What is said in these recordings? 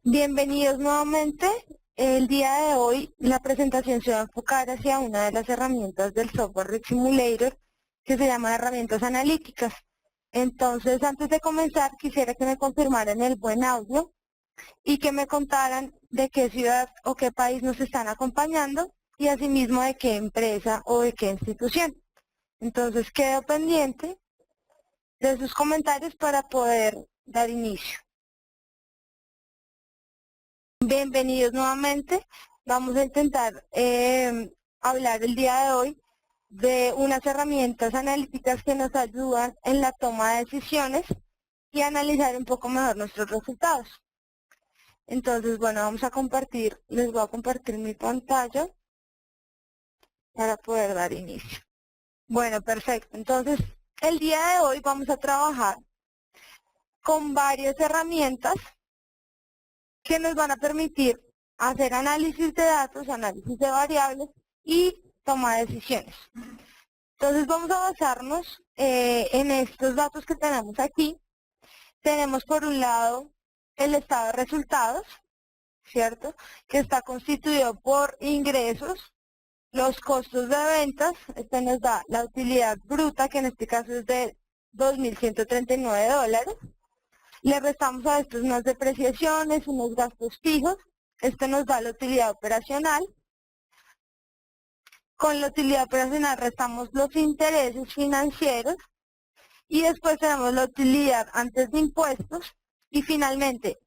Bienvenidos nuevamente. El día de hoy la presentación se va a enfocar hacia una de las herramientas del software de Simulator que se llama herramientas analíticas. Entonces, antes de comenzar, quisiera que me confirmaran el buen audio y que me contaran de qué ciudad o qué país nos están acompañando y asimismo de qué empresa o de qué institución. Entonces, quedo pendiente de sus comentarios para poder dar inicio. Bienvenidos nuevamente. Vamos a intentar hablar el día de hoy de unas herramientas analíticas que nos ayudan en la toma de decisiones y analizar un poco mejor nuestros resultados. Entonces, bueno, les voy a compartir mi pantalla para poder dar inicio. Bueno, perfecto. Entonces, el día de hoy vamos a trabajar con varias herramientas que nos van a permitir hacer análisis de datos, análisis de variables y toma de decisiones. Entonces vamos a basarnos en estos datos que tenemos aquí. Tenemos por un lado el estado de resultados, ¿cierto? Que está constituido por ingresos, los costos de ventas, este nos da la utilidad bruta, que en este caso es de $2.139. Le restamos a estos unas depreciaciones, unos gastos fijos. Este nos da la utilidad operacional. Con la utilidad operacional restamos los intereses financieros. Y después tenemos la utilidad antes de impuestos. Y finalmente,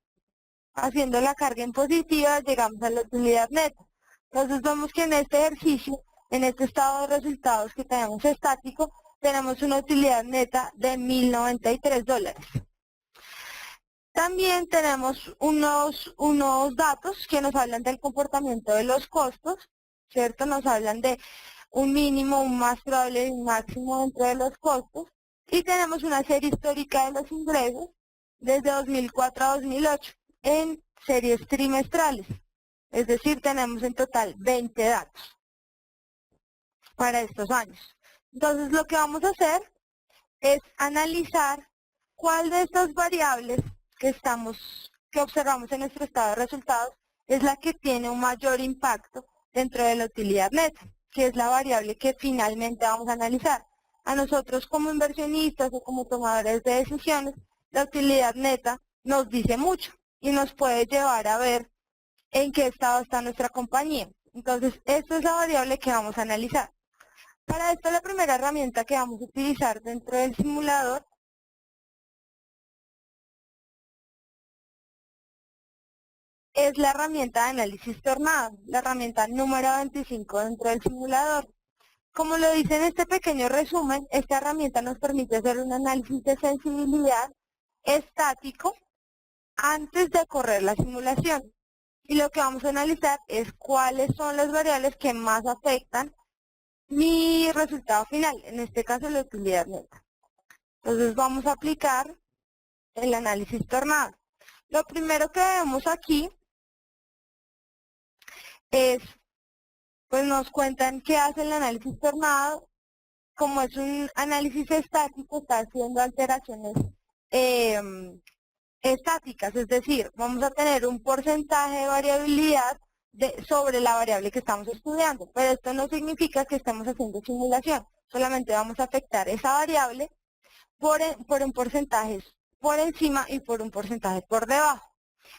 haciendo la carga impositiva, llegamos a la utilidad neta. Entonces vemos que en este ejercicio, en este estado de resultados que tenemos estático, tenemos una utilidad neta de $1.093. También tenemos unos datos que nos hablan del comportamiento de los costos, ¿cierto? Nos hablan de un mínimo, un más probable y un máximo dentro de los costos. Y tenemos una serie histórica de los ingresos desde 2004 a 2008 en series trimestrales. Es decir, tenemos en total 20 datos para estos años. Entonces, lo que vamos a hacer es analizar cuál de estas variables que observamos en nuestro estado de resultados es la que tiene un mayor impacto dentro de la utilidad neta, que es la variable que finalmente vamos a analizar. A nosotros como inversionistas o como tomadores de decisiones, la utilidad neta nos dice mucho y nos puede llevar a ver en qué estado está nuestra compañía. Entonces, esta es la variable que vamos a analizar. Para esto, la primera herramienta que vamos a utilizar dentro del simulador es la herramienta de análisis tornado, la herramienta número 25 dentro del simulador. Como lo dice en este pequeño resumen, esta herramienta nos permite hacer un análisis de sensibilidad estático antes de correr la simulación. Y lo que vamos a analizar es cuáles son las variables que más afectan mi resultado final, en este caso la utilidad neta. Entonces vamos a aplicar el análisis tornado. Lo primero que vemos aquí es, pues nos cuentan qué hace el análisis tornado. Como es un análisis estático, está haciendo alteraciones estáticas, es decir, vamos a tener un porcentaje de variabilidad sobre la variable que estamos estudiando, pero esto no significa que estemos haciendo simulación, solamente vamos a afectar esa variable por un porcentaje por encima y por un porcentaje por debajo.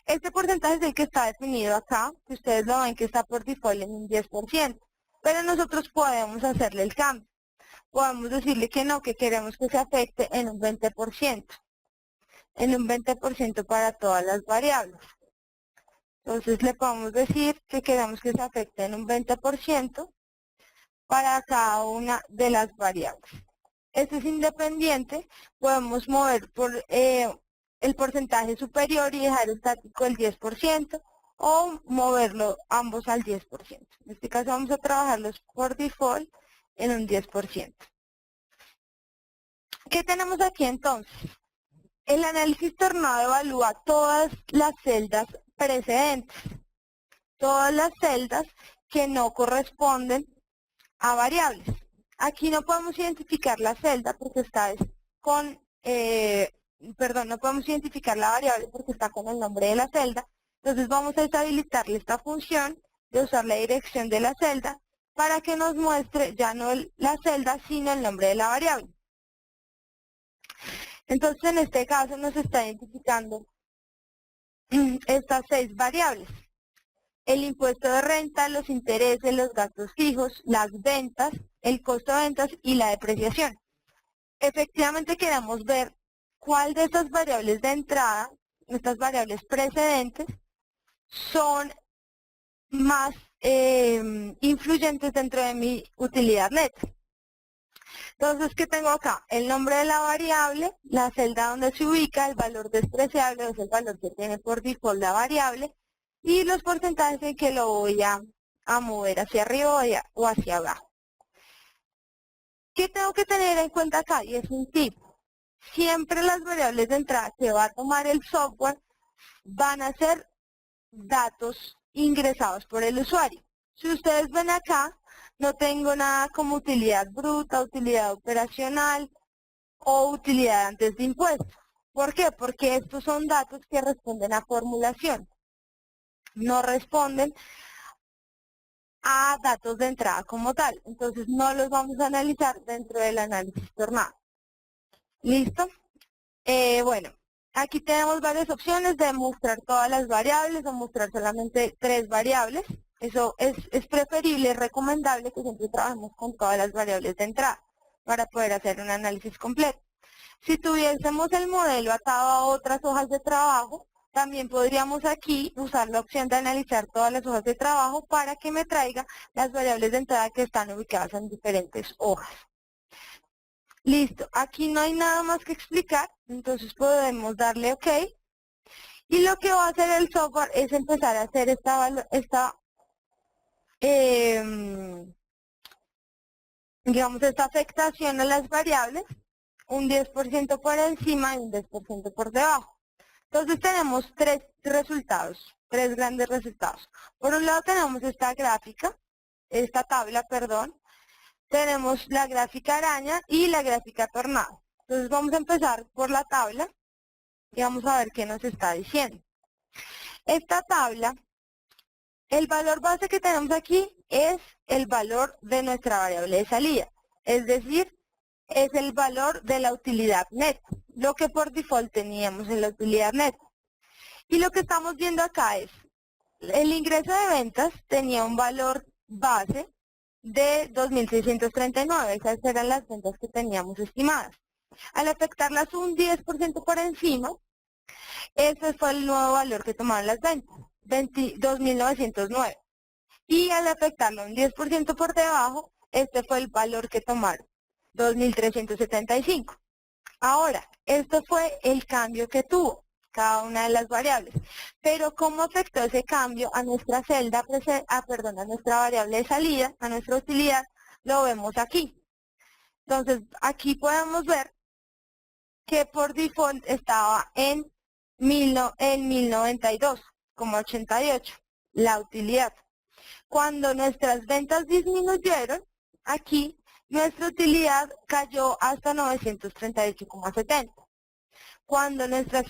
Este porcentaje es el que está definido acá, que ustedes lo ven que está por default en un 10%, pero nosotros podemos hacerle el cambio. Podemos decirle que no, que queremos que se afecte en un 20%, para todas las variables. Entonces le podemos decir que queremos que se afecte en un 20% para cada una de las variables. Este es independiente, podemos mover por el porcentaje superior y dejar estático el 10%, o moverlo ambos al 10%. En este caso vamos a trabajarlos por default en un 10%. ¿Qué tenemos aquí entonces? El análisis tornado evalúa todas las celdas precedentes, todas las celdas que no corresponden a variables. Aquí no podemos identificar la celda porque está con, no podemos identificar la variable porque está con el nombre de la celda, Entonces vamos a deshabilitarle esta función de usar la dirección de la celda para que nos muestre ya no la celda, sino el nombre de la variable. Entonces en este caso nos está identificando estas 6 variables: el impuesto de renta, los intereses, los gastos fijos, las ventas, el costo de ventas y la depreciación. Efectivamente queremos ver cuál de estas variables de entrada, estas variables precedentes, son más influyentes dentro de mi utilidad neta. Entonces, ¿qué tengo acá? El nombre de la variable, la celda donde se ubica, el valor despreciable, es el valor que tiene por default la variable, y los porcentajes en que lo voy a mover hacia arriba o hacia abajo. ¿Qué tengo que tener en cuenta acá? Y es un tip. Siempre las variables de entrada que va a tomar el software van a ser datos ingresados por el usuario. Si ustedes ven acá, no tengo nada como utilidad bruta, utilidad operacional o utilidad antes de impuestos. ¿Por qué? Porque estos son datos que responden a formulación. No responden a datos de entrada como tal. Entonces no los vamos a analizar dentro del análisis tornado. ¿Listo? Bueno, aquí tenemos varias opciones de mostrar todas las variables o mostrar solamente 3 variables. Eso es preferible, es recomendable que siempre trabajemos con todas las variables de entrada para poder hacer un análisis completo. Si tuviésemos el modelo atado a otras hojas de trabajo, también podríamos aquí usar la opción de analizar todas las hojas de trabajo para que me traiga las variables de entrada que están ubicadas en diferentes hojas. Listo, aquí no hay nada más que explicar, entonces podemos darle OK. Y lo que va a hacer el software es empezar a hacer digamos, esta afectación a las variables, un 10% por encima y un 10% por debajo. Entonces tenemos 3 resultados, 3 grandes resultados. Por un lado tenemos esta tabla, perdón. Tenemos la gráfica araña y la gráfica tornado. Entonces vamos a empezar por la tabla y vamos a ver qué nos está diciendo. Esta tabla, el valor base que tenemos aquí es el valor de nuestra variable de salida. Es decir, es el valor de la utilidad neta, lo que por default teníamos en la utilidad neta. Y lo que estamos viendo acá es, el ingreso de ventas tenía un valor base de 2.639, esas eran las ventas que teníamos estimadas. Al afectarlas un 10% por encima, ese fue el nuevo valor que tomaron las ventas, 2.909. Y al afectarlo un 10% por debajo, este fue el valor que tomaron, 2.375. Ahora, esto fue el cambio que tuvo cada una de las variables. Pero ¿cómo afectó ese cambio a nuestra celda, a nuestra variable de salida, a nuestra utilidad? Lo vemos aquí. Entonces, aquí podemos ver que por default estaba en 1092,88 la utilidad. Cuando nuestras ventas disminuyeron, aquí nuestra utilidad cayó hasta 938,70. Cuando nuestras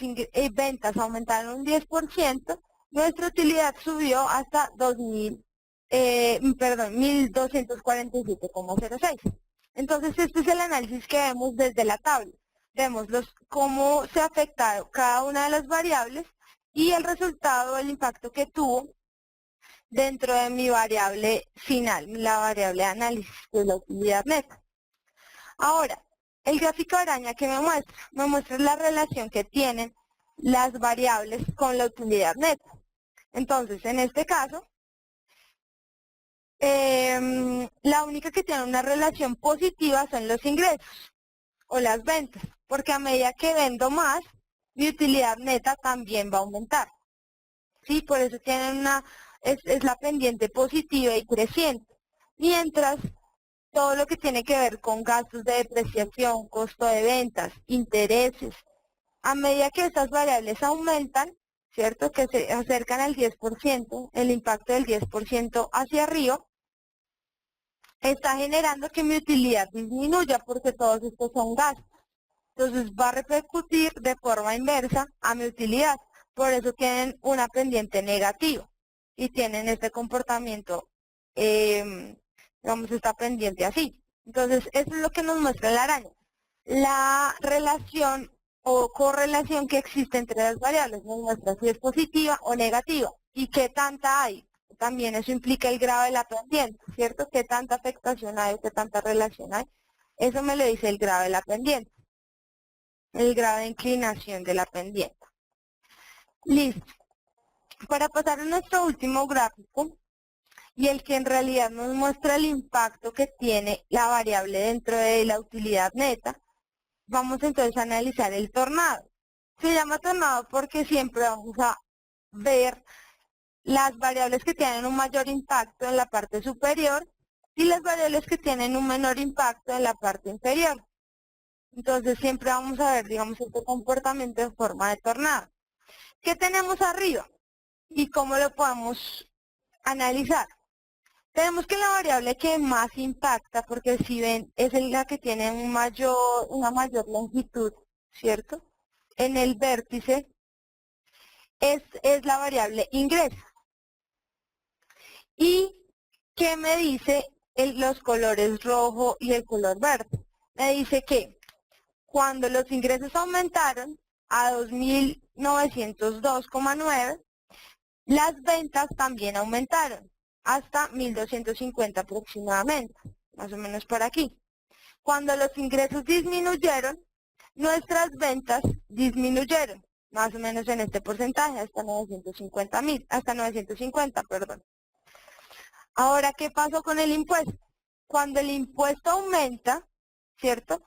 ventas aumentaron un 10%, nuestra utilidad subió hasta 1.247,06. Entonces, este es el análisis que vemos desde la tabla. Vemos cómo se afecta cada una de las variables y el resultado, el impacto que tuvo dentro de mi variable final, la variable de análisis de la utilidad neta. Ahora, el gráfico araña que me muestra la relación que tienen las variables con la utilidad neta. Entonces, en este caso, la única que tiene una relación positiva son los ingresos o las ventas, porque a medida que vendo más, mi utilidad neta también va a aumentar. ¿Sí? Por eso tienen es la pendiente positiva y creciente. Mientras todo lo que tiene que ver con gastos de depreciación, costo de ventas, intereses, a medida que estas variables aumentan, ¿cierto? Que se acercan al 10%, el impacto del 10% hacia arriba, está generando que mi utilidad disminuya porque todos estos son gastos. Entonces va a repercutir de forma inversa a mi utilidad, por eso tienen una pendiente negativa y tienen este comportamiento, digamos, esta pendiente así. Entonces, eso es lo que nos muestra la araña. La relación o correlación que existe entre las variables nos muestra si es positiva o negativa y qué tanta hay. También eso implica el grado de la pendiente, ¿cierto? ¿Qué tanta afectación hay o qué tanta relación hay? Eso me lo dice el grado de la pendiente, el grado de inclinación de la pendiente. Listo. Para pasar a nuestro último gráfico, y el que en realidad nos muestra el impacto que tiene la variable dentro de la utilidad neta, vamos entonces a analizar el tornado. Se llama tornado porque siempre vamos a ver las variables que tienen un mayor impacto en la parte superior y las variables que tienen un menor impacto en la parte inferior. Entonces siempre vamos a ver, digamos, este comportamiento en forma de tornado. ¿Qué tenemos arriba? ¿Y cómo lo podemos analizar? Tenemos que la variable que más impacta, porque si ven, es la que tiene una mayor longitud, ¿cierto? En el vértice es la variable ingreso. ¿Y qué me dice los colores rojo y el color verde? Me dice que cuando los ingresos aumentaron a 2.902,9, las ventas también aumentaron hasta 1.250 aproximadamente, más o menos por aquí. Cuando los ingresos disminuyeron, nuestras ventas disminuyeron, más o menos en este porcentaje, hasta 950, perdón. Ahora, ¿qué pasó con el impuesto? Cuando el impuesto aumenta, ¿cierto?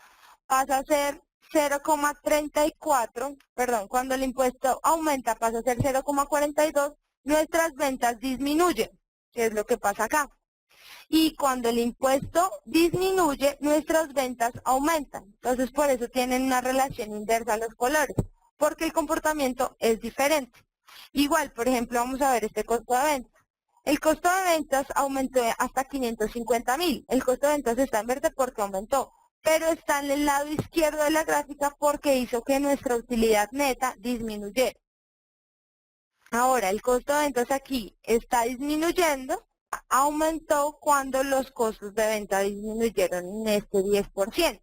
Pasa a ser 0,34, perdón, cuando el impuesto aumenta pasa a ser 0,42, nuestras ventas disminuyen, que es lo que pasa acá. Y cuando el impuesto disminuye, nuestras ventas aumentan. Entonces, por eso tienen una relación inversa a los colores, porque el comportamiento es diferente. Igual, por ejemplo, vamos a ver este costo de venta. El costo de ventas aumentó hasta 550.000. El costo de ventas está en verde porque aumentó, pero está en el lado izquierdo de la gráfica porque hizo que nuestra utilidad neta disminuyera. Ahora, el costo de ventas aquí está disminuyendo, aumentó cuando los costos de venta disminuyeron en este 10%.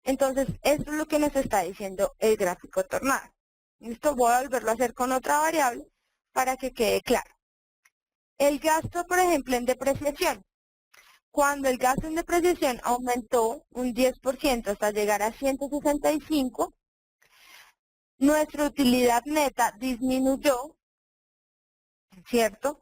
Entonces, esto es lo que nos está diciendo el gráfico tornado. Esto voy a volverlo a hacer con otra variable para que quede claro. El gasto, por ejemplo, en depreciación. Cuando el gasto en depreciación aumentó un 10% hasta llegar a 165, nuestra utilidad neta disminuyó, ¿cierto?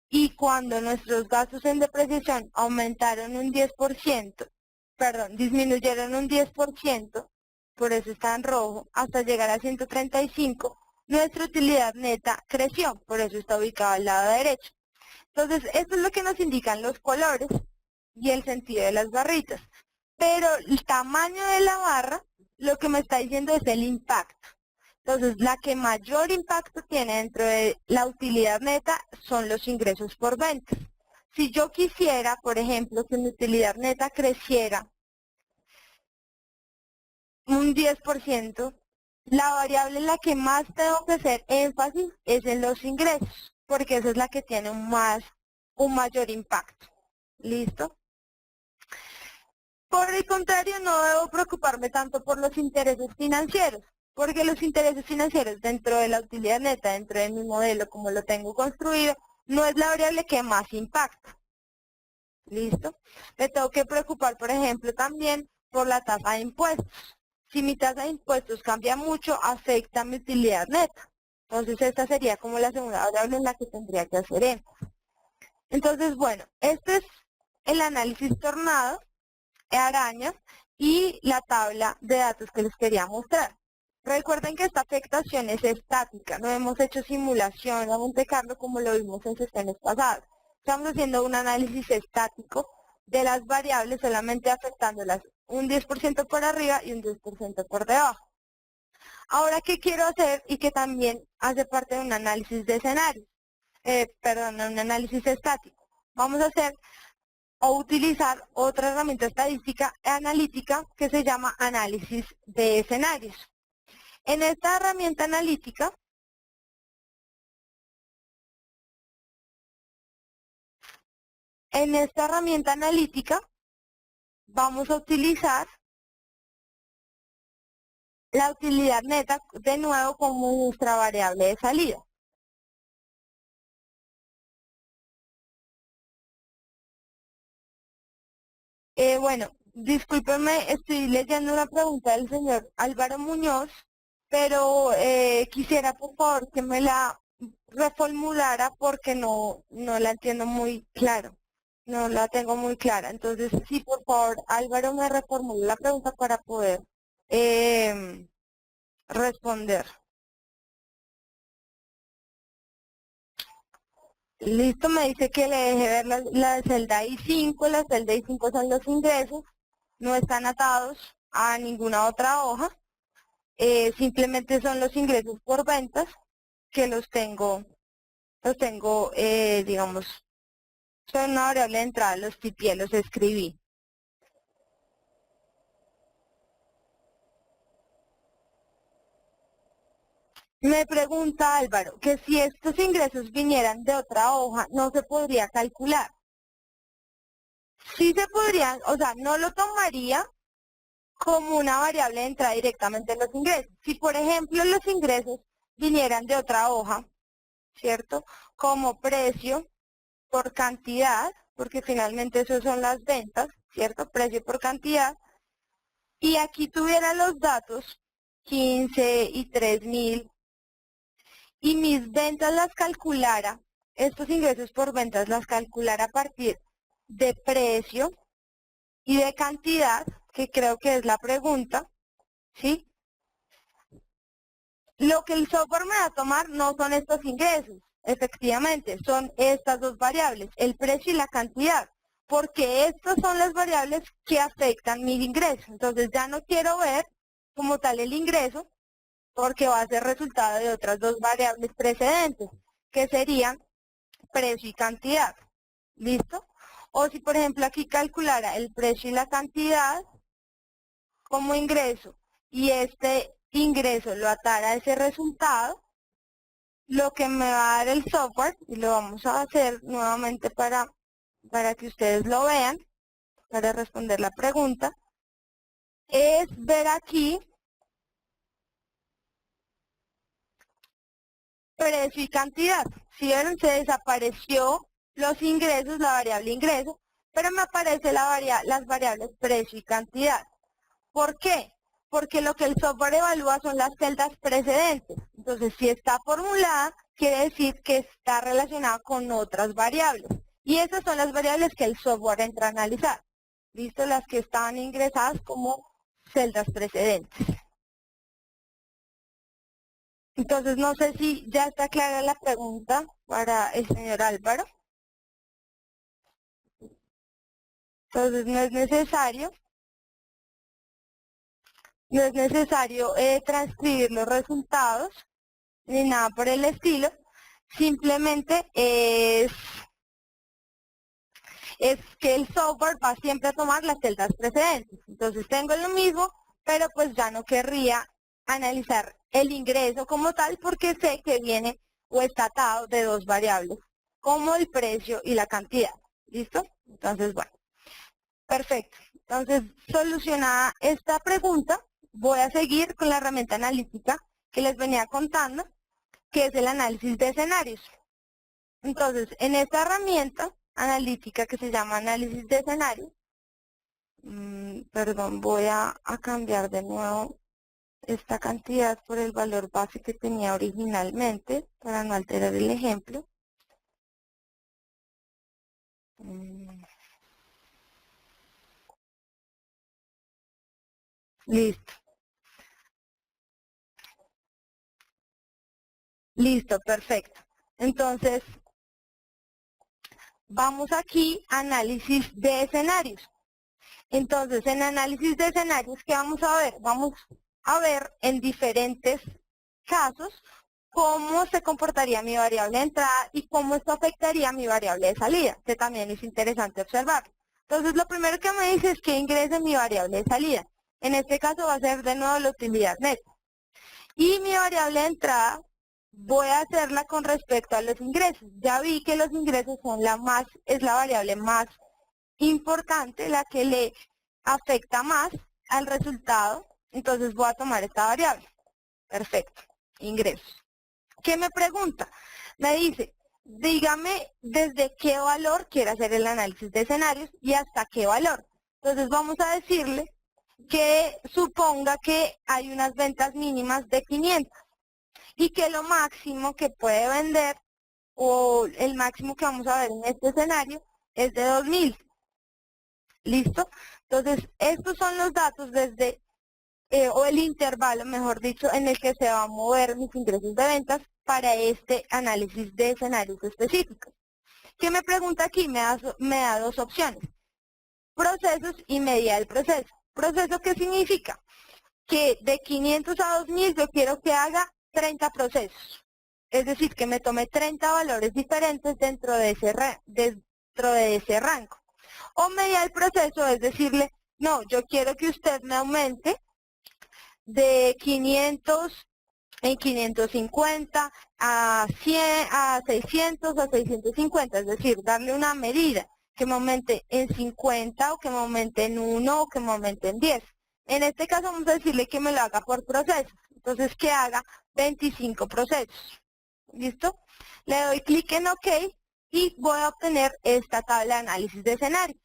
Y cuando nuestros gastos en depreciación aumentaron un 10%, perdón, disminuyeron un 10%, por eso está en rojo, hasta llegar a 135, nuestra utilidad neta creció, por eso está ubicada al lado derecho. Entonces, esto es lo que nos indican los colores y el sentido de las barritas. Pero el tamaño de la barra, lo que me está diciendo es el impacto. Entonces, la que mayor impacto tiene dentro de la utilidad neta son los ingresos por ventas. Si yo quisiera, por ejemplo, que mi utilidad neta creciera un 10%, la variable en la que más tengo que hacer énfasis es en los ingresos, porque esa es la que tiene un mayor impacto. ¿Listo? Por el contrario, no debo preocuparme tanto por los intereses financieros, porque los intereses financieros dentro de la utilidad neta, dentro de mi modelo, como lo tengo construido, no es la variable que más impacta. ¿Listo? Me tengo que preocupar, por ejemplo, también por la tasa de impuestos. Si mi tasa de impuestos cambia mucho, afecta mi utilidad neta. Entonces, esta sería como la segunda variable en la que tendría que hacer énfasis. Entonces, bueno, este es el análisis tornado, arañas y la tabla de datos que les quería mostrar. Recuerden que esta afectación es estática, no hemos hecho simulación a Monte Carlo como lo vimos en sesiones pasadas. Estamos haciendo un análisis estático de las variables solamente afectándolas un 10% por arriba y un 10% por debajo. Ahora, ¿qué quiero hacer? Y que también hace parte de un análisis de escenarios, un análisis estático. Vamos a hacer o utilizar otra herramienta estadística analítica que se llama análisis de escenarios. En esta herramienta analítica en esta herramienta analítica vamos a utilizar la utilidad neta de nuevo como nuestra variable de salida. Bueno, discúlpeme, estoy leyendo una pregunta del señor Álvaro Muñoz, pero quisiera por favor que me la reformulara porque no la entiendo muy claro, no la tengo muy clara. Entonces, sí, por favor, Álvaro, me reformula la pregunta para poder responder. Listo, me dice que le deje ver la celda I5, la celda I5 son los ingresos, no están atados a ninguna otra hoja, simplemente son los ingresos por ventas que digamos, son una variable de entrada, los tipié, los escribí. Me pregunta Álvaro, que si estos ingresos vinieran de otra hoja, no se podría calcular. Sí se podría, o sea, no lo tomaría como una variable de entrada directamente en los ingresos. Si, por ejemplo, los ingresos vinieran de otra hoja, ¿cierto? Como precio por cantidad, porque finalmente esos son las ventas, ¿cierto? Precio por cantidad. Y aquí tuviera los datos 15 y 3.000 y mis ventas las calculara, estos ingresos por ventas las calculara a partir de precio y de cantidad, que creo que es la pregunta, ¿sí? Lo que el software me va a tomar no son estos ingresos, efectivamente, son estas dos variables, el precio y la cantidad, porque estas son las variables que afectan mi ingreso. Entonces ya no quiero ver como tal el ingreso, porque va a ser resultado de otras dos variables precedentes, que serían precio y cantidad. ¿Listo? O si, por ejemplo, aquí calculara el precio y la cantidad como ingreso y este ingreso lo atara a ese resultado, lo que me va a dar el software, y lo vamos a hacer nuevamente para que ustedes lo vean, para responder la pregunta, es ver aquí precio y cantidad. Si vieron, se desapareció los ingresos, la variable ingreso, pero me aparece las variables precio y cantidad. ¿Por qué? Porque lo que el software evalúa son las celdas precedentes. Entonces, si está formulada, quiere decir que está relacionada con otras variables. Y esas son las variables que el software entra a analizar. ¿Listo? Las que estaban ingresadas como celdas precedentes. Entonces, no sé si ya está clara la pregunta para el señor Álvaro. Entonces, no es necesario transcribir los resultados ni nada por el estilo. Simplemente es que el software va siempre a tomar las celdas precedentes. Entonces, tengo lo mismo, pero pues ya no querría analizar el ingreso como tal porque sé que viene o está atado de dos variables, como el precio y la cantidad. ¿Listo? Entonces, bueno, perfecto. Entonces, solucionada esta pregunta, voy a seguir con la herramienta analítica que les venía contando, que es el análisis de escenarios. Entonces, en esta herramienta analítica que se llama análisis de escenarios, perdón, voy a cambiar de nuevo esta cantidad por el valor base que tenía originalmente para no alterar el ejemplo. Listo. Listo, perfecto. Entonces, vamos aquí a análisis de escenarios. Entonces, en análisis de escenarios, ¿qué vamos a ver? Vamos a ver en diferentes casos cómo se comportaría mi variable de entrada y cómo esto afectaría mi variable de salida, que también es interesante observar. Entonces, lo primero que me dice es que ingrese mi variable de salida. En este caso va a ser de nuevo la utilidad neta. Y mi variable de entrada voy a hacerla con respecto a los ingresos. Ya vi que los ingresos son es la variable más importante, la que le afecta más al resultado. Entonces voy a tomar esta variable. Perfecto. Ingresos. ¿Qué me pregunta? Me dice, dígame desde qué valor quiere hacer el análisis de escenarios y hasta qué valor. Entonces vamos a decirle que suponga que hay unas ventas mínimas de 500 y que lo máximo que puede vender o el máximo que vamos a ver en este escenario es de 2000. ¿Listo? Entonces, estos son los datos desde, o el intervalo, mejor dicho, en el que se va a mover mis ingresos de ventas para este análisis de escenarios específicos. ¿Qué me pregunta aquí? Me da dos opciones. Procesos y medida del proceso. ¿Proceso qué significa? Que de 500 a 2000 yo quiero que haga 30 procesos. Es decir, que me tome 30 valores diferentes dentro de ese rango. O medida del proceso es decirle, no, yo quiero que usted me aumente de 500 en 550 a 100, a 600, a 650, es decir, darle una medida que me aumente en 50 o que me aumente en 1 o que me aumente en 10. En este caso vamos a decirle que me lo haga por proceso, entonces que haga 25 procesos. ¿Listo? Le doy clic en OK y voy a obtener esta tabla de análisis de escenario.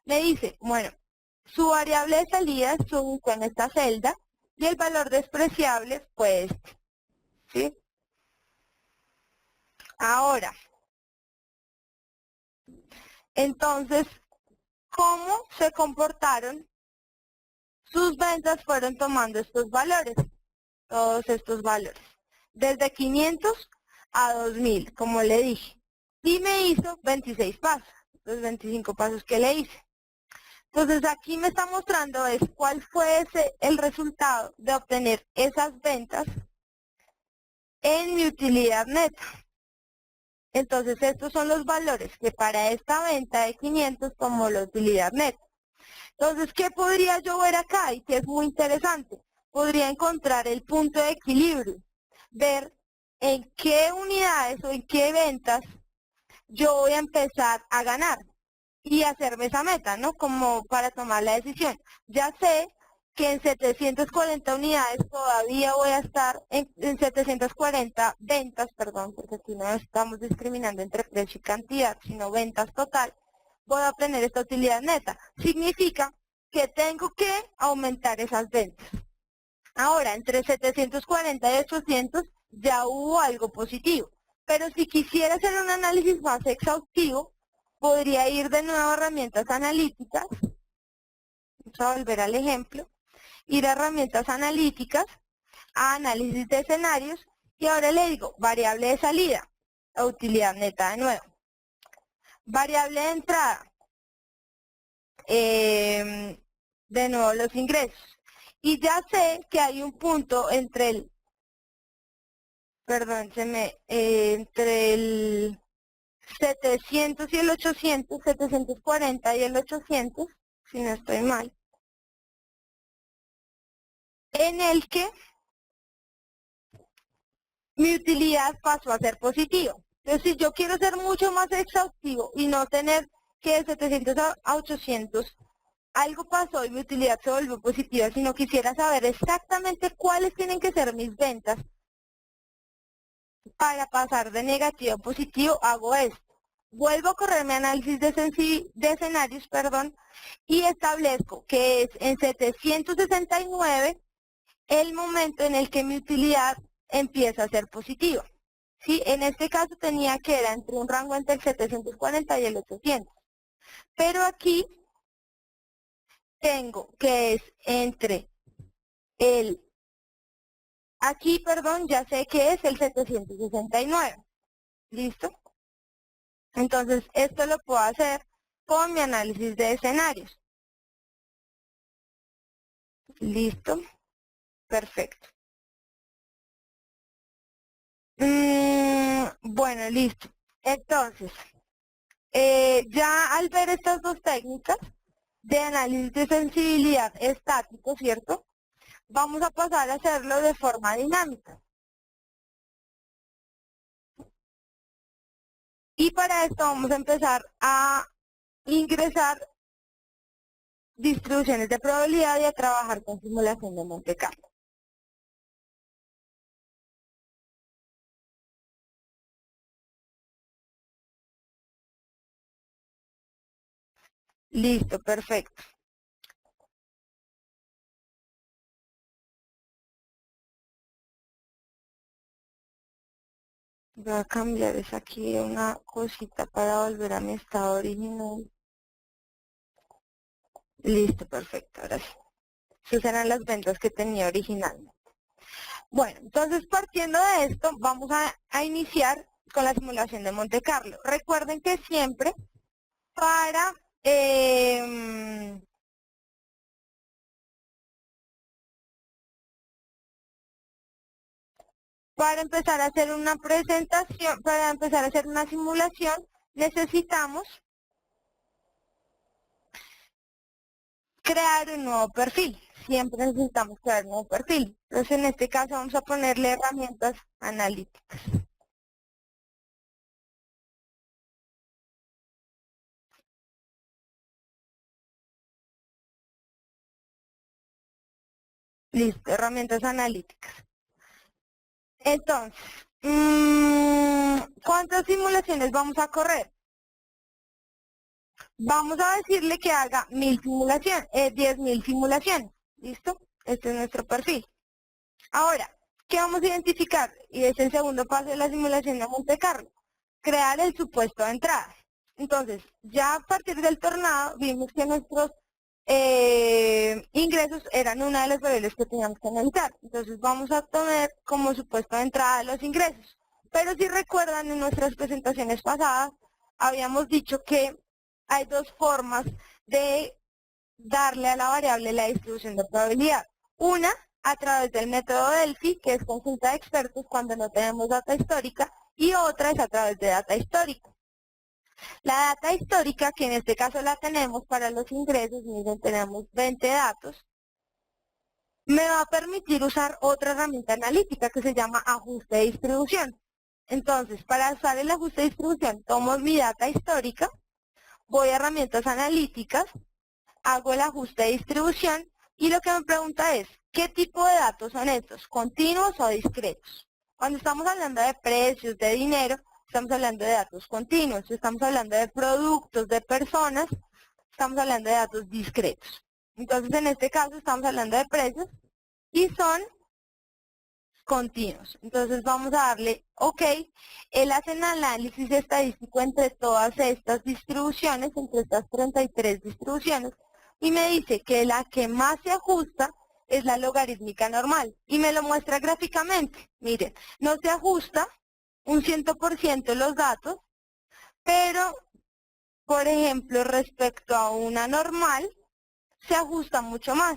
Me dice, bueno, su variable de salida se ubicó en esta celda y el valor despreciable fue este. ¿Sí? Ahora, entonces, ¿cómo se comportaron? Sus ventas fueron tomando estos valores, todos estos valores, desde 500 a 2000, como le dije, y me hizo 26 pasos, los 25 pasos que le hice. Entonces aquí me está mostrando es cuál fue el resultado de obtener esas ventas en mi utilidad neta. Entonces estos son los valores que para esta venta de 500 tomó la utilidad neta. Entonces, ¿qué podría yo ver acá? Y que es muy interesante. Podría encontrar el punto de equilibrio, ver en qué unidades o en qué ventas yo voy a empezar a ganar y hacerme esa meta, ¿no? Como para tomar la decisión. Ya sé que en 740 unidades todavía voy a estar, en 740 ventas, perdón, porque aquí no estamos discriminando entre precio y cantidad, sino ventas total, voy a obtener esta utilidad neta. Significa que tengo que aumentar esas ventas. Ahora, entre 740 y 800 ya hubo algo positivo. Pero si quisiera hacer un análisis más exhaustivo, podría ir de nuevo a herramientas analíticas. Vamos a volver al ejemplo. Ir a herramientas analíticas, a análisis de escenarios, y ahora le digo variable de salida, a utilidad neta de nuevo. Variable de entrada, de nuevo los ingresos. Y ya sé que hay un punto entre el, perdón, entre el 700 y el 800, 740 y el 800, si no estoy mal, en el que mi utilidad pasó a ser positiva. Entonces, si yo quiero ser mucho más exhaustivo y no tener que de 700 a 800 algo pasó y mi utilidad se volvió positiva, sino quisiera saber exactamente cuáles tienen que ser mis ventas para pasar de negativo a positivo, hago esto. Vuelvo a correr mi análisis de escenarios, y establezco que es en 769 el momento en el que mi utilidad empieza a ser positiva. ¿Sí? En este caso tenía que era entre un rango entre el 740 y el 800. Pero aquí tengo que es entre el, aquí, ya sé que es el 769. ¿Listo? Entonces, esto lo puedo hacer con mi análisis de escenarios. ¿Listo? Perfecto. Bueno, listo. Entonces, ya al ver estas dos técnicas de análisis de sensibilidad estático, ¿cierto? Vamos a pasar a hacerlo de forma dinámica. Y para esto vamos a empezar a ingresar distribuciones de probabilidad y a trabajar con simulación de Monte Carlo. Listo, perfecto. Voy a cambiar es aquí una cosita para volver a mi estado original. Listo, perfecto, ahora sí. Esas eran las ventas que tenía originalmente. Bueno, entonces partiendo de esto, vamos a iniciar con la simulación de Monte Carlo. Recuerden que siempre para empezar a hacer una presentación, para empezar a hacer una simulación, necesitamos crear un nuevo perfil. Siempre necesitamos crear un nuevo perfil. Entonces, en este caso, vamos a ponerle herramientas analíticas. Listo, herramientas analíticas. Entonces, ¿cuántas simulaciones vamos a correr? Vamos a decirle que haga 1000 simulaciones, 10.000 simulaciones. ¿Listo? Este es nuestro perfil. Ahora, ¿qué vamos a identificar? Y es el segundo paso de la simulación de Monte Carlo. Crear el supuesto de entrada. Entonces, ya a partir del tornado vimos que nuestros ingresos eran una de las variables que teníamos que analizar. Entonces, vamos a tener como supuesto de entrada los ingresos. Pero si recuerdan, en nuestras presentaciones pasadas, habíamos dicho que hay dos formas de darle a la variable la distribución de probabilidad. Una, a través del método Delphi, que es consulta de expertos cuando no tenemos data histórica, y otra es a través de data histórica. La data histórica, que en este caso la tenemos para los ingresos, miren, tenemos 20 datos, me va a permitir usar otra herramienta analítica que se llama ajuste de distribución. Entonces, para usar el ajuste de distribución, tomo mi data histórica, voy a herramientas analíticas, hago el ajuste de distribución y lo que me pregunta es, ¿qué tipo de datos son estos? ¿Continuos o discretos? Cuando estamos hablando de precios, de dinero, estamos hablando de datos continuos. Si estamos hablando de productos, de personas, estamos hablando de datos discretos. Entonces, en este caso, estamos hablando de precios y son continuos. Entonces, vamos a darle OK. Él hace un análisis estadístico entre todas estas distribuciones, entre estas 33 distribuciones, y me dice que la que más se ajusta es la logarítmica normal. Y me lo muestra gráficamente. Miren, no se ajusta un 100% los datos, pero, por ejemplo, respecto a una normal, se ajusta mucho más.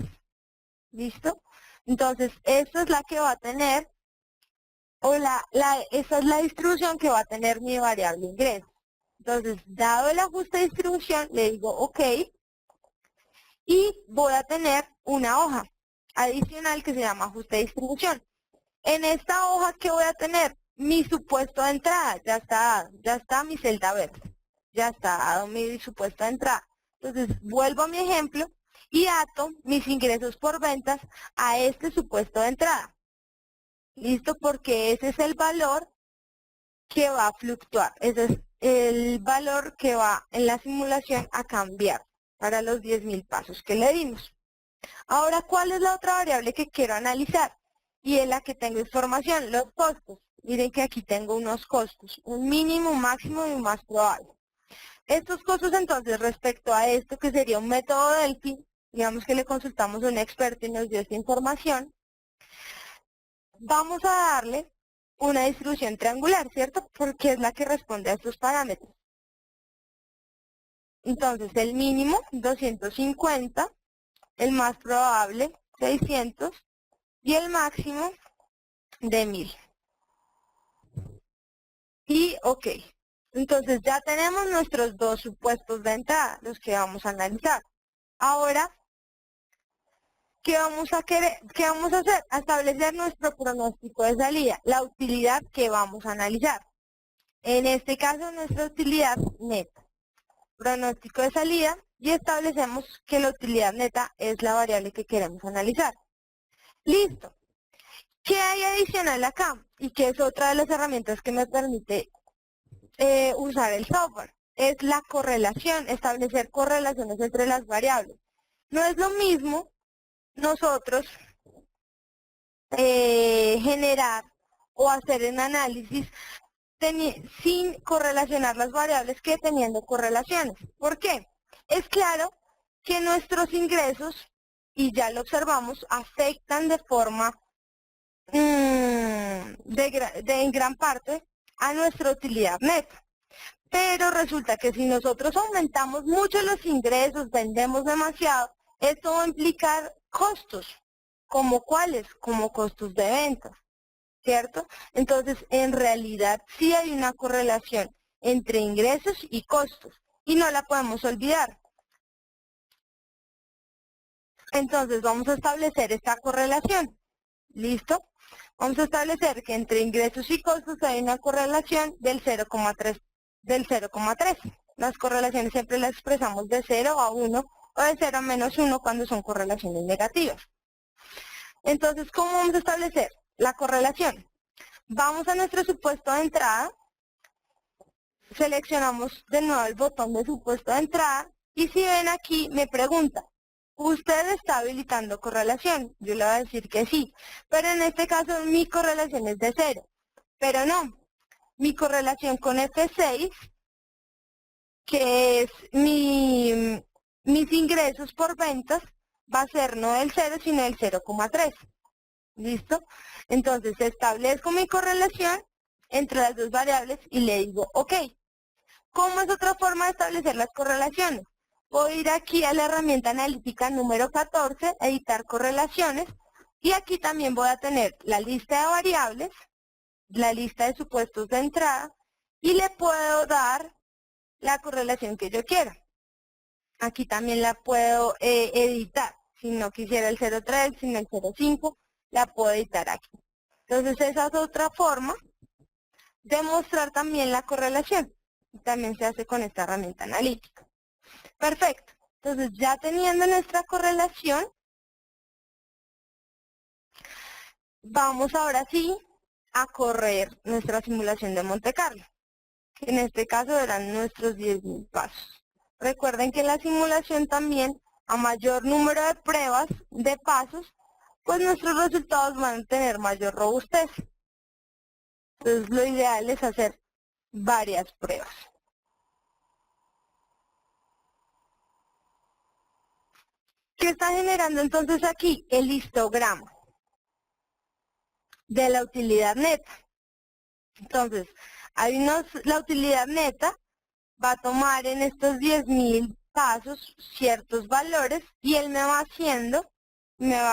¿Listo? Entonces, esta es la que va a tener, o esa es la distribución que va a tener mi variable ingreso. Entonces, dado el ajuste de distribución, le digo OK, y voy a tener una hoja adicional que se llama ajuste de distribución. En esta hoja, ¿qué voy a tener? Mi supuesto de entrada, ya está mi celda verde, ya está dado mi supuesto de entrada. Entonces, vuelvo a mi ejemplo y ato mis ingresos por ventas a este supuesto de entrada. ¿Listo? Porque ese es el valor que va a fluctuar, ese es el valor que va en la simulación a cambiar para los 10.000 pasos que le dimos. Ahora, ¿cuál es la otra variable que quiero analizar? Y es la que tengo información, los costos. Miren que aquí tengo unos costos, un mínimo, un máximo y un más probable. Estos costos, entonces, respecto a esto, que sería un método Delphi, digamos que le consultamos a un experto y nos dio esta información, vamos a darle una distribución triangular, ¿cierto? Porque es la que responde a estos parámetros. Entonces, el mínimo, 250, el más probable, 600, y el máximo, de 1000. Y OK. Entonces ya tenemos nuestros dos supuestos de entrada, los que vamos a analizar. Ahora, ¿qué vamos a hacer? A establecer nuestro pronóstico de salida, la utilidad que vamos a analizar. En este caso, nuestra utilidad neta. Pronóstico de salida y establecemos que la utilidad neta es la variable que queremos analizar. Listo. ¿Qué hay adicional acá? Y que es otra de las herramientas que me permite usar el software. Es la correlación, establecer correlaciones entre las variables. No es lo mismo nosotros generar o hacer un análisis sin correlacionar las variables que teniendo correlaciones. ¿Por qué? Es claro que nuestros ingresos, y ya lo observamos, afectan de forma en gran parte a nuestra utilidad neta. Pero resulta que si nosotros aumentamos mucho los ingresos, vendemos demasiado, esto va a implicar costos. ¿Como cuáles? Como costos de ventas, ¿cierto? Entonces, en realidad sí hay una correlación entre ingresos y costos y no la podemos olvidar. Entonces, vamos a establecer esta correlación. ¿Listo? Vamos a establecer que entre ingresos y costos hay una correlación del 0,3. Las correlaciones siempre las expresamos de 0 a 1 o de 0 a menos 1 cuando son correlaciones negativas. Entonces, ¿cómo vamos a establecer la correlación? Vamos a nuestro supuesto de entrada, seleccionamos de nuevo el botón de supuesto de entrada y si ven aquí me pregunta, ¿usted está habilitando correlación? Yo le voy a decir que sí, pero en este caso mi correlación es de 0, pero no, mi correlación con F6, que es mis ingresos por ventas, va a ser no del 0, sino del 0,3. ¿Listo? Entonces establezco mi correlación entre las dos variables y le digo OK. ¿Cómo es otra forma de establecer las correlaciones? Voy a ir aquí a la herramienta analítica número 14, editar correlaciones, y aquí también voy a tener la lista de variables, la lista de supuestos de entrada, y le puedo dar la correlación que yo quiera. Aquí también la puedo editar. Si no quisiera el 0,3, sino el 0,5, la puedo editar aquí. Entonces esa es otra forma de mostrar también la correlación. También se hace con esta herramienta analítica. Perfecto. Entonces ya teniendo nuestra correlación, vamos ahora sí a correr nuestra simulación de Monte Carlo, que en este caso eran nuestros 10.000 pasos. Recuerden que en la simulación también, a mayor número de pruebas de pasos, pues nuestros resultados van a tener mayor robustez. Entonces lo ideal es hacer varias pruebas. ¿Qué está generando entonces aquí? El histograma de la utilidad neta. Entonces, la utilidad neta va a tomar en estos 10.000 pasos ciertos valores y él me va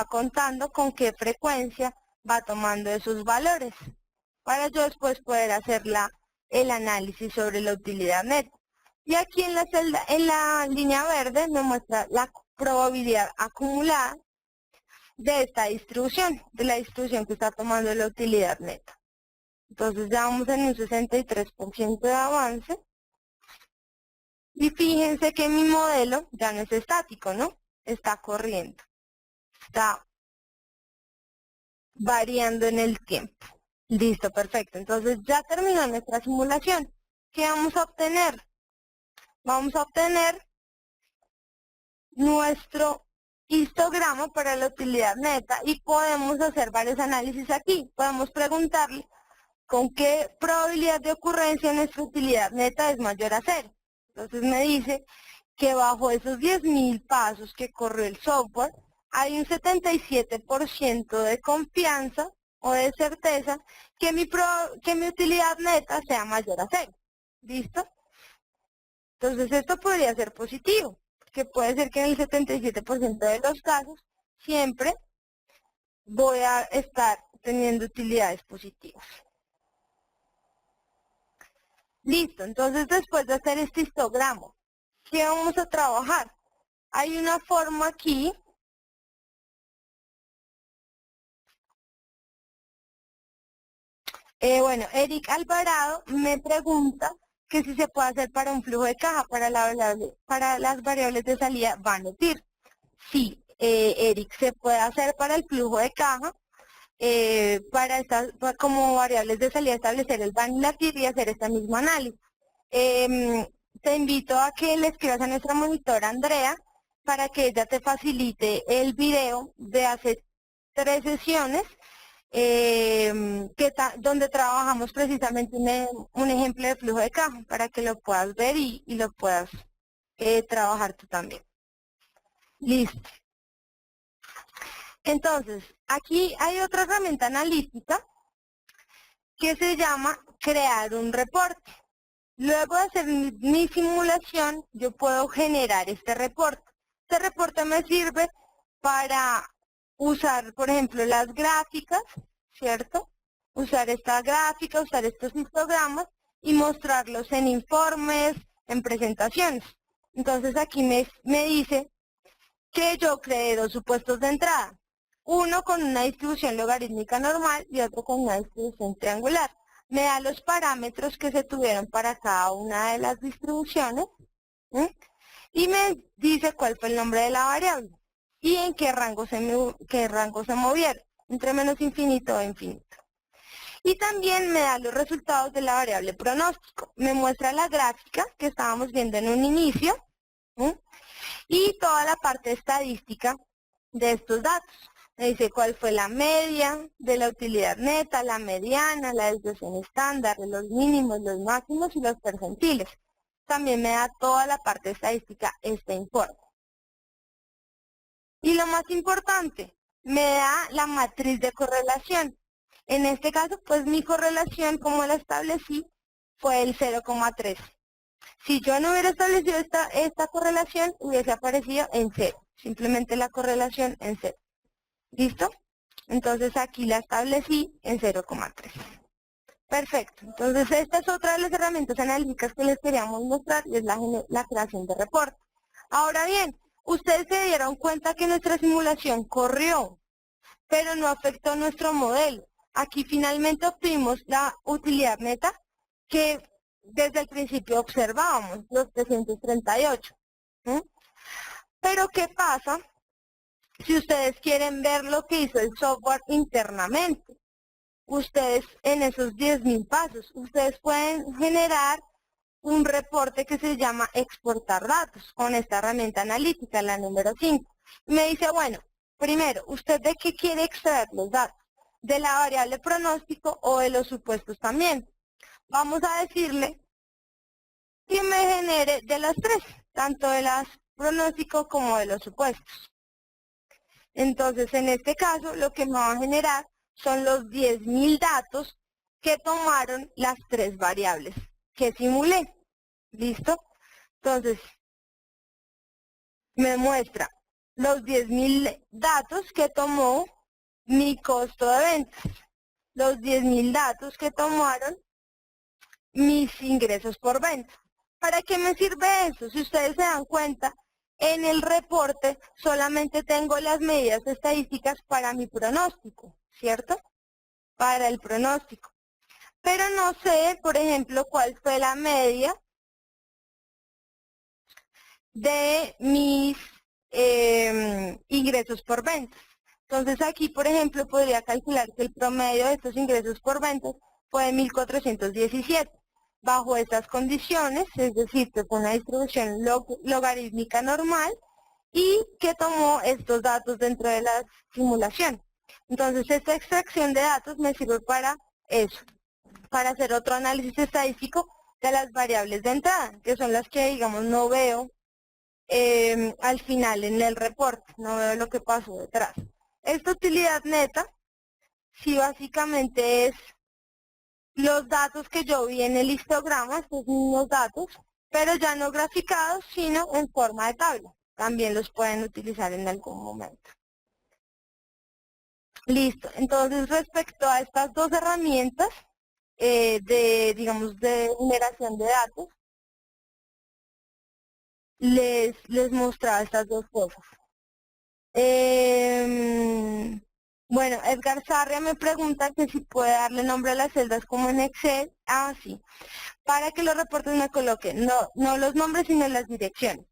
contando con qué frecuencia va tomando esos valores para yo después poder hacer el análisis sobre la utilidad neta. Y aquí en la línea verde me muestra la probabilidad acumulada de esta distribución, de la distribución que está tomando la utilidad neta. Entonces ya vamos en un 63% de avance. Y fíjense que mi modelo ya no es estático, ¿no? Está corriendo. Está variando en el tiempo. Listo, perfecto. Entonces ya terminó nuestra simulación. ¿Qué vamos a obtener? Vamos a obtener nuestro histograma para la utilidad neta y podemos hacer varios análisis aquí. Podemos preguntarle con qué probabilidad de ocurrencia nuestra utilidad neta es mayor a 0. Entonces me dice que bajo esos 10.000 pasos que corrió el software, hay un 77% de confianza o de certeza que mi utilidad neta sea mayor a 0. ¿Listo? Entonces esto podría ser positivo, que puede ser que en el 77% de los casos siempre voy a estar teniendo utilidades positivas. Listo, entonces después de hacer este histograma, ¿qué vamos a trabajar? Hay una forma aquí Bueno, Eric Alvarado me pregunta que si se puede hacer para un flujo de caja, para las variables de salida van a decir. Sí, Eric, se puede hacer para el flujo de caja, como variables de salida establecer el van y la TIR y hacer este mismo análisis. Te invito a que le escribas a nuestra monitora Andrea para que ella te facilite el video de hace 3 sesiones donde trabajamos precisamente un ejemplo de flujo de caja para que lo puedas ver y lo puedas trabajar tú también. Listo. Entonces, aquí hay otra herramienta analítica que se llama crear un reporte. Luego de hacer mi simulación, yo puedo generar este reporte. Este reporte me sirve para usar, por ejemplo, las gráficas, ¿cierto? Usar esta gráfica, usar estos histogramas y mostrarlos en informes, en presentaciones. Entonces aquí me dice que yo creé 2 supuestos de entrada. Uno con una distribución logarítmica normal y otro con una distribución triangular. Me da los parámetros que se tuvieron para cada una de las distribuciones, ¿sí? Y me dice cuál fue el nombre de la variable y en qué rango se movieron, entre menos infinito e infinito. Y también me da los resultados de la variable pronóstico. Me muestra la gráfica que estábamos viendo en un inicio, ¿sí? Y toda la parte estadística de estos datos. Me dice cuál fue la media de la utilidad neta, la mediana, la desviación estándar, los mínimos, los máximos y los percentiles. También me da toda la parte estadística este informe. Y lo más importante, me da la matriz de correlación. En este caso, pues mi correlación, como la establecí, fue el 0,3. Si yo no hubiera establecido esta correlación, hubiese aparecido en 0. Simplemente la correlación en 0. ¿Listo? Entonces aquí la establecí en 0,3. Perfecto. Entonces esta es otra de las herramientas analíticas que les queríamos mostrar y es la creación de reporte. Ahora bien, ustedes se dieron cuenta que nuestra simulación corrió, pero no afectó nuestro modelo. Aquí finalmente obtuvimos la utilidad neta que desde el principio observábamos, los 338. ¿Sí? Pero ¿qué pasa si ustedes quieren ver lo que hizo el software internamente? Ustedes en esos 10.000 pasos, ustedes pueden generar un reporte que se llama exportar datos con esta herramienta analítica, la número 5. Me dice, bueno, primero, ¿usted de qué quiere extraer los datos? ¿De la variable pronóstico o de los supuestos también? Vamos a decirle que me genere de las 3, tanto de las pronóstico como de los supuestos. Entonces, en este caso, lo que me va a generar son los 10.000 datos que tomaron las 3 variables que simulé. ¿Listo? Entonces, me muestra los 10.000 datos que tomó mi costo de ventas, los 10.000 datos que tomaron mis ingresos por venta. ¿Para qué me sirve eso? Si ustedes se dan cuenta, en el reporte solamente tengo las medidas estadísticas para mi pronóstico, ¿cierto? Para el pronóstico. Pero no sé, por ejemplo, cuál fue la media de mis ingresos por ventas. Entonces aquí, por ejemplo, podría calcular que el promedio de estos ingresos por ventas fue de 1.417. Bajo estas condiciones, es decir, que fue una distribución logarítmica normal y que tomó estos datos dentro de la simulación. Entonces, esta extracción de datos me sirve para eso, para hacer otro análisis estadístico de las variables de entrada, que son las que, digamos, no veo al final en el reporte, no veo lo que pasó detrás. Esta utilidad neta, sí básicamente es los datos que yo vi en el histograma, estos mismos datos, pero ya no graficados, sino en forma de tabla. También los pueden utilizar en algún momento. Listo. Entonces, respecto a estas 2 herramientas digamos, de generación de datos, les mostraba estas 2 cosas. Bueno, Edgar Sarria me pregunta que si puede darle nombre a las celdas como en Excel. Ah, sí. Para que los reportes me coloquen, no los nombres, sino las direcciones.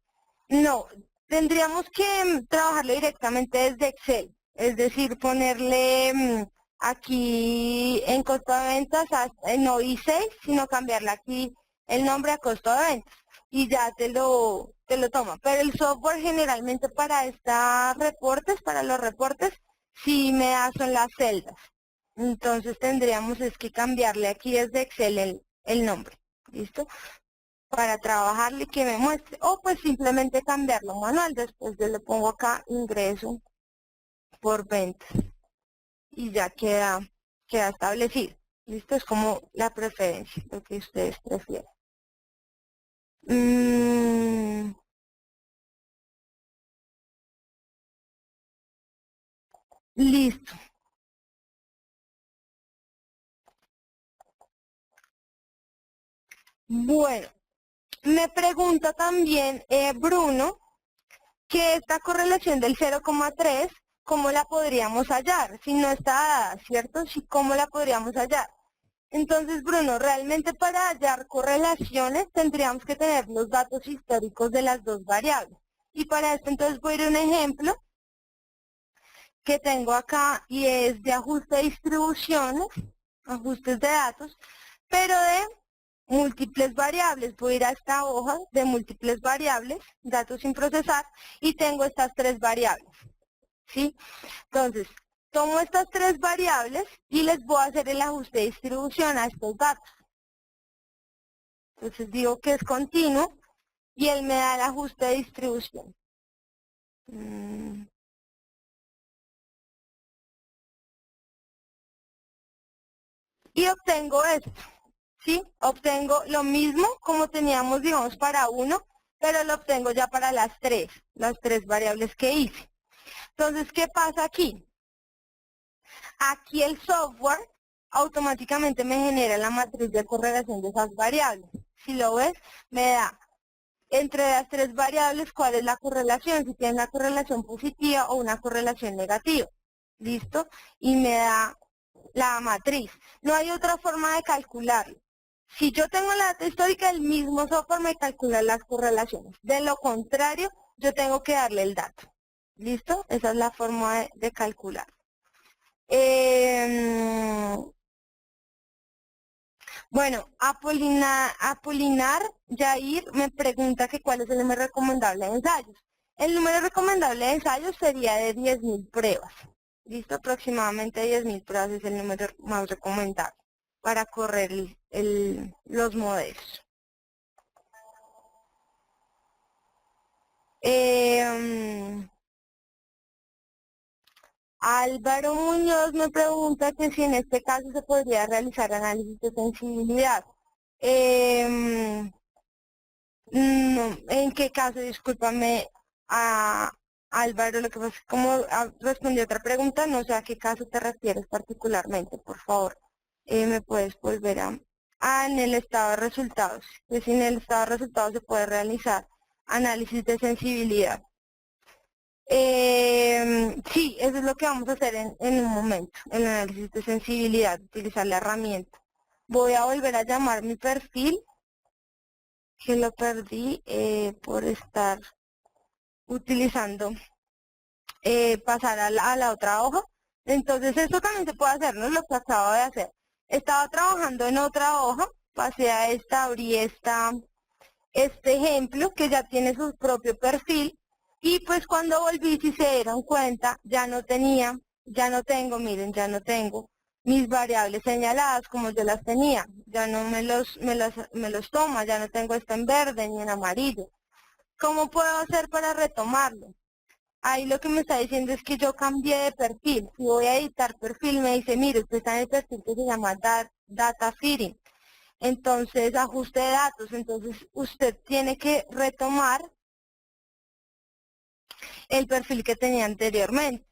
No, tendríamos que trabajarlo directamente desde Excel. Es decir, ponerle aquí en costo de ventas, no I6, sino cambiarle aquí el nombre a costo de ventas. Y ya te lo toma. Pero el software generalmente para estos reportes, para los reportes, sí me da son las celdas. Entonces tendríamos es que cambiarle aquí desde Excel el nombre. ¿Listo? Para trabajarle y que me muestre. O pues simplemente cambiarlo manual. Después yo le pongo acá ingreso por ventas. Y ya queda establecido. ¿Listo? Es como la preferencia, lo que ustedes prefieran. Listo. Bueno, me pregunta también Bruno que esta correlación del 0,3, ¿cómo la podríamos hallar? Si no está dada, ¿cierto? Si, ¿cómo la podríamos hallar? Entonces, Bruno, realmente para hallar correlaciones tendríamos que tener los datos históricos de las dos variables. Y para esto entonces voy a ir a un ejemplo que tengo acá y es de ajuste de distribuciones, ajustes de datos, pero de múltiples variables. Voy a ir a esta hoja de múltiples variables, datos sin procesar, y tengo estas tres variables, ¿sí? Entonces, tomo estas tres variables y les voy a hacer el ajuste de distribución a estos datos. Entonces digo que es continuo y él me da el ajuste de distribución. Y obtengo esto, ¿sí? Obtengo lo mismo como teníamos, digamos, para uno, pero lo obtengo ya para las tres variables que hice. Entonces, ¿qué pasa aquí? Aquí el software automáticamente me genera la matriz de correlación de esas variables. Si lo ves, me da entre las tres variables cuál es la correlación, si tiene una correlación positiva o una correlación negativa. ¿Listo? Y me da la matriz. No hay otra forma de calcularlo. Si yo tengo la data histórica, el mismo software me calcula las correlaciones. De lo contrario, yo tengo que darle el dato. ¿Listo? Esa es la forma de calcular. Bueno, Apolinar Jair me pregunta que cuál es el número recomendable de ensayos. El número recomendable de ensayos sería de 10.000 pruebas. ¿Listo? Aproximadamente 10.000 pruebas es el número más recomendable para correr los modelos. Álvaro Muñoz me pregunta que si en este caso se podría realizar análisis de sensibilidad. No, ¿en qué caso? Discúlpame, Álvaro, lo que pasa es que como respondí otra pregunta, no sé a qué caso te refieres particularmente, por favor. ¿Me puedes volver a...? En el estado de resultados. Que si en el estado de resultados se puede realizar análisis de sensibilidad. Sí, eso es lo que vamos a hacer en un momento, el análisis de sensibilidad, utilizar la herramienta. Voy a volver a llamar mi perfil, que lo perdí por estar utilizando, pasar a la otra hoja. Entonces esto también se puede hacer, no es lo que acabo de hacer. Estaba trabajando en otra hoja, pasé a esta, abrí este ejemplo que ya tiene su propio perfil y pues cuando volví, si se dieron cuenta, ya no tengo, miren, ya no tengo mis variables señaladas como yo las tenía, ya no me los toma, ya no tengo esto en verde ni en amarillo. ¿Cómo puedo hacer para retomarlo? Ahí lo que me está diciendo es que yo cambié de perfil. Si voy a editar perfil, me dice, mire, usted está en el perfil que se llama Data Fitting. Entonces, ajuste de datos. Entonces, usted tiene que retomar el perfil que tenía anteriormente.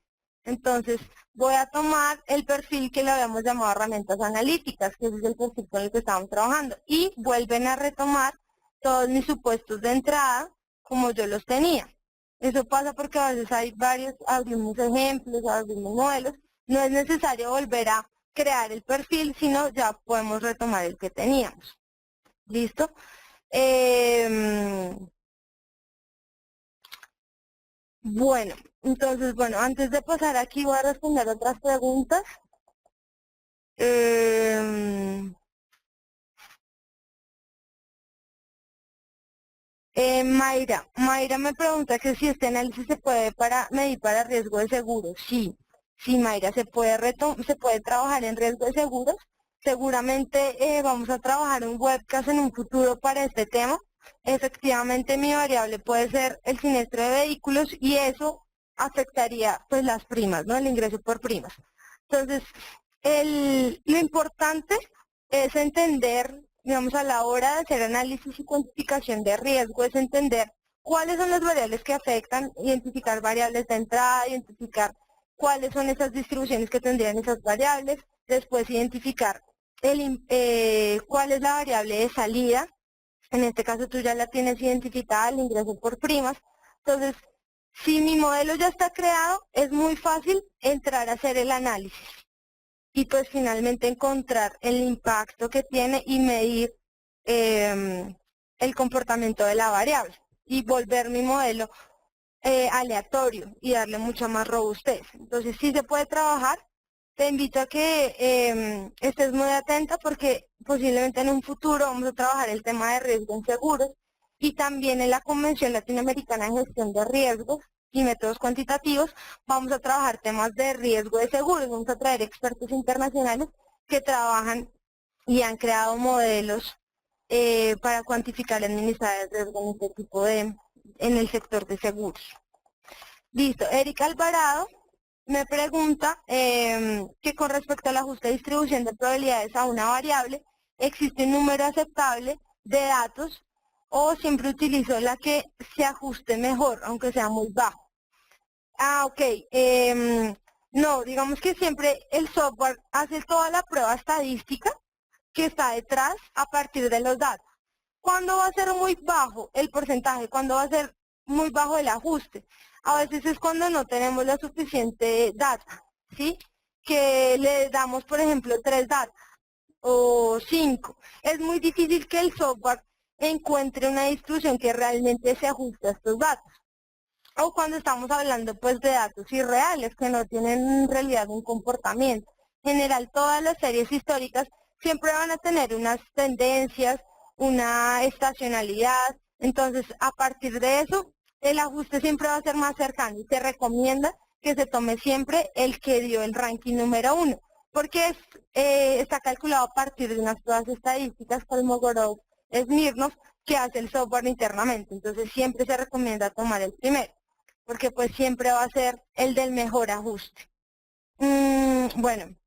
Entonces, voy a tomar el perfil que le habíamos llamado herramientas analíticas, que ese es el perfil con el que estamos trabajando. Y vuelven a retomar todos mis supuestos de entrada como yo los tenía. Eso pasa porque a veces hay abrimos ejemplos, abrimos modelos, no es necesario volver a crear el perfil, sino ya podemos retomar el que teníamos. ¿Listo? Bueno, entonces, bueno, antes de pasar aquí voy a responder otras preguntas. Mayra me pregunta que si este análisis se puede medir para riesgo de seguros. Sí, sí, Mayra, se puede trabajar en riesgo de seguros. Seguramente vamos a trabajar un webcast en un futuro para este tema. Efectivamente, mi variable puede ser el siniestro de vehículos y eso afectaría pues las primas, ¿no? El ingreso por primas. Entonces, lo importante es entender, digamos, a la hora de hacer análisis y cuantificación de riesgo, es entender cuáles son las variables que afectan, identificar variables de entrada, identificar cuáles son esas distribuciones que tendrían esas variables, después identificar cuál es la variable de salida. En este caso tú ya la tienes identificada, el ingreso por primas. Entonces, si mi modelo ya está creado, es muy fácil entrar a hacer el análisis y pues finalmente encontrar el impacto que tiene y medir el comportamiento de la variable y volver mi modelo aleatorio y darle mucha más robustez. Entonces sí se puede trabajar. Te invito a que estés muy atenta porque posiblemente en un futuro vamos a trabajar el tema de riesgo en seguros y también en la Convención Latinoamericana de Gestión de Riesgos y Métodos Cuantitativos vamos a trabajar temas de riesgo de seguros. Vamos a traer expertos internacionales que trabajan y han creado modelos para cuantificar y administrar el riesgo en este tipo en el sector de seguros. Listo. Erika Alvarado me pregunta que con respecto al ajuste de distribución de probabilidades a una variable, ¿existe un número aceptable de datos o siempre utilizo la que se ajuste mejor, aunque sea muy bajo? Ok. No, digamos que siempre el software hace toda la prueba estadística que está detrás a partir de los datos. ¿Cuándo va a ser muy bajo el porcentaje? ¿Cuándo va a ser muy bajo el ajuste? A veces es cuando no tenemos la suficiente data, ¿sí? Que le damos, por ejemplo, 3 datos o 5. Es muy difícil que el software encuentre una distribución que realmente se ajuste a estos datos. O cuando estamos hablando pues de datos irreales que no tienen en realidad un comportamiento. En general, todas las series históricas siempre van a tener unas tendencias, una estacionalidad. Entonces, a partir de eso, el ajuste siempre va a ser más cercano y se recomienda que se tome siempre el que dio el ranking número 1, porque está calculado a partir de unas pruebas estadísticas Kolmogorov, Smirnov, que hace el software internamente. Entonces, siempre se recomienda tomar el primero, porque pues siempre va a ser el del mejor ajuste. Bueno.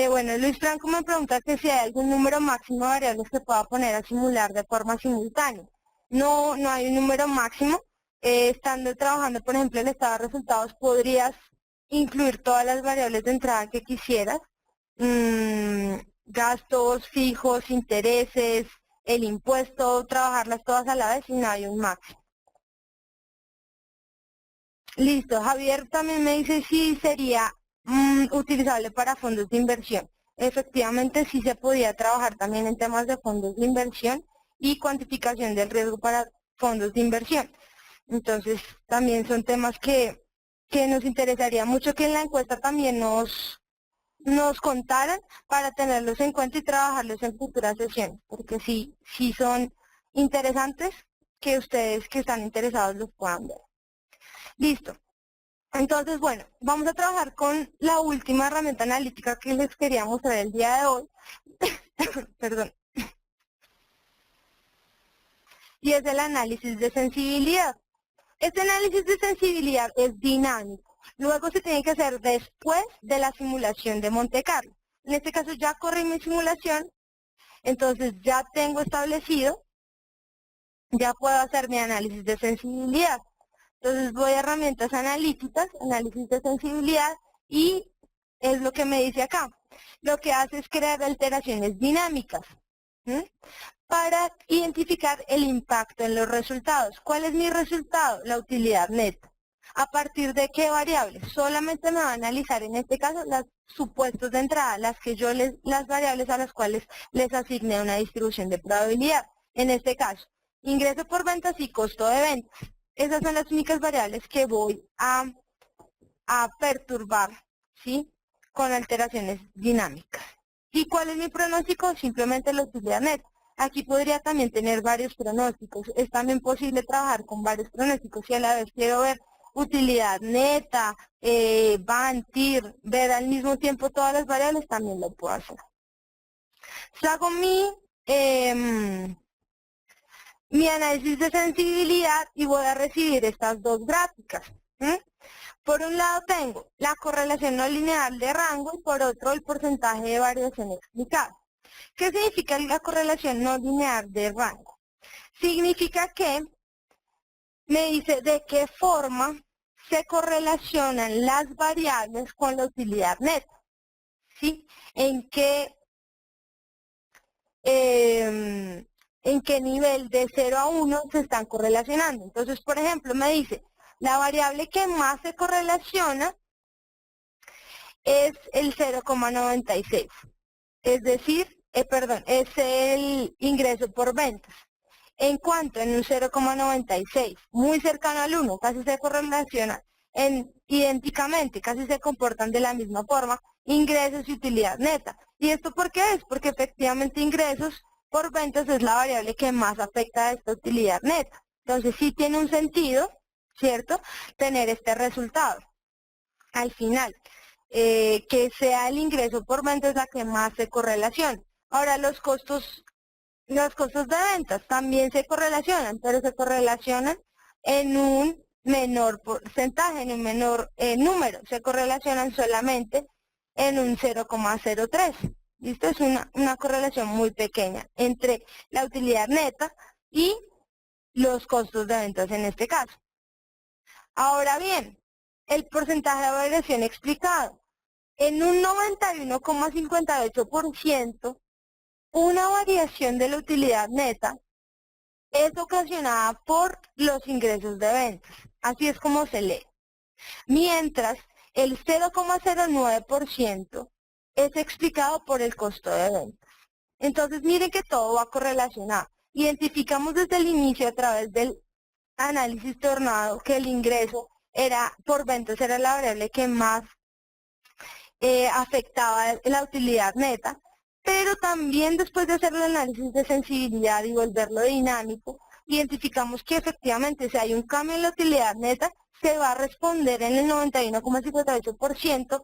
Bueno, Luis Franco me pregunta que si hay algún número máximo de variables que pueda poner a simular de forma simultánea. No, no hay un número máximo. Estando trabajando, por ejemplo, el estado de resultados, podrías incluir todas las variables de entrada que quisieras. Gastos fijos, intereses, el impuesto, trabajarlas todas a la vez y no hay un máximo. Listo, Javier también me dice si sería utilizable para fondos de inversión. Efectivamente, sí se podía trabajar también en temas de fondos de inversión y cuantificación del riesgo para fondos de inversión. Entonces, también son temas que nos interesaría mucho que en la encuesta también nos contaran para tenerlos en cuenta y trabajarlos en futuras sesiones, porque sí son interesantes que ustedes que están interesados los puedan ver. Listo. Entonces, bueno, vamos a trabajar con la última herramienta analítica que les quería mostrar el día de hoy. Perdón. Y es el análisis de sensibilidad. Este análisis de sensibilidad es dinámico. Luego se tiene que hacer después de la simulación de Monte Carlo. En este caso ya corrí mi simulación, entonces ya tengo establecido, ya puedo hacer mi análisis de sensibilidad. Entonces voy a herramientas analíticas, análisis de sensibilidad, y es lo que me dice acá. Lo que hace es crear alteraciones dinámicas. ¿Mm? Para identificar el impacto en los resultados. ¿Cuál es mi resultado? La utilidad neta. ¿A partir de qué variables? Solamente me va a analizar en este caso los supuestos de entrada, las variables a las cuales les asigné una distribución de probabilidad. En este caso, ingreso por ventas y costo de ventas. Esas son las únicas variables que voy a perturbar, ¿sí? Con alteraciones dinámicas. ¿Y cuál es mi pronóstico? Simplemente la utilidad neta. Aquí podría también tener varios pronósticos. Es también posible trabajar con varios pronósticos. Si a la vez quiero ver utilidad neta, BAN, TIR, ver al mismo tiempo todas las variables, también lo puedo hacer. Si hago mi análisis de sensibilidad y voy a recibir estas dos gráficas. Por un lado tengo la correlación no lineal de rango y por otro el porcentaje de variación explicado. ¿Qué significa la correlación no lineal de rango? Significa que me dice de qué forma se correlacionan las variables con la utilidad neta. ¿Sí? En qué nivel de 0 a 1 se están correlacionando. Entonces, por ejemplo, me dice, la variable que más se correlaciona es el 0,96. Es decir, es el ingreso por ventas. ¿En cuanto? En un 0,96, muy cercano al 1, casi se correlaciona idénticamente, casi se comportan de la misma forma, ingresos y utilidad neta. ¿Y esto por qué es? Porque efectivamente ingresos por ventas es la variable que más afecta a esta utilidad neta. Entonces sí tiene un sentido, ¿cierto?, tener este resultado al final. Que sea el ingreso por venta es la que más se correlaciona. Ahora los costos de ventas también se correlacionan, pero se correlacionan en un menor porcentaje, en un menor número. Se correlacionan solamente en un 0,03. Esto es una correlación muy pequeña entre la utilidad neta y los costos de ventas en este caso. Ahora bien, el porcentaje de variación explicado. En un 91,58%, una variación de la utilidad neta es ocasionada por los ingresos de ventas. Así es como se lee. Mientras el 0,09% es explicado por el costo de ventas. Entonces miren que todo va correlacionado. Identificamos desde el inicio a través del análisis tornado que el ingreso por ventas era la variable que más afectaba la utilidad neta, pero también después de hacer el análisis de sensibilidad y volverlo dinámico, identificamos que efectivamente si hay un cambio en la utilidad neta, se va a responder en el 91,58%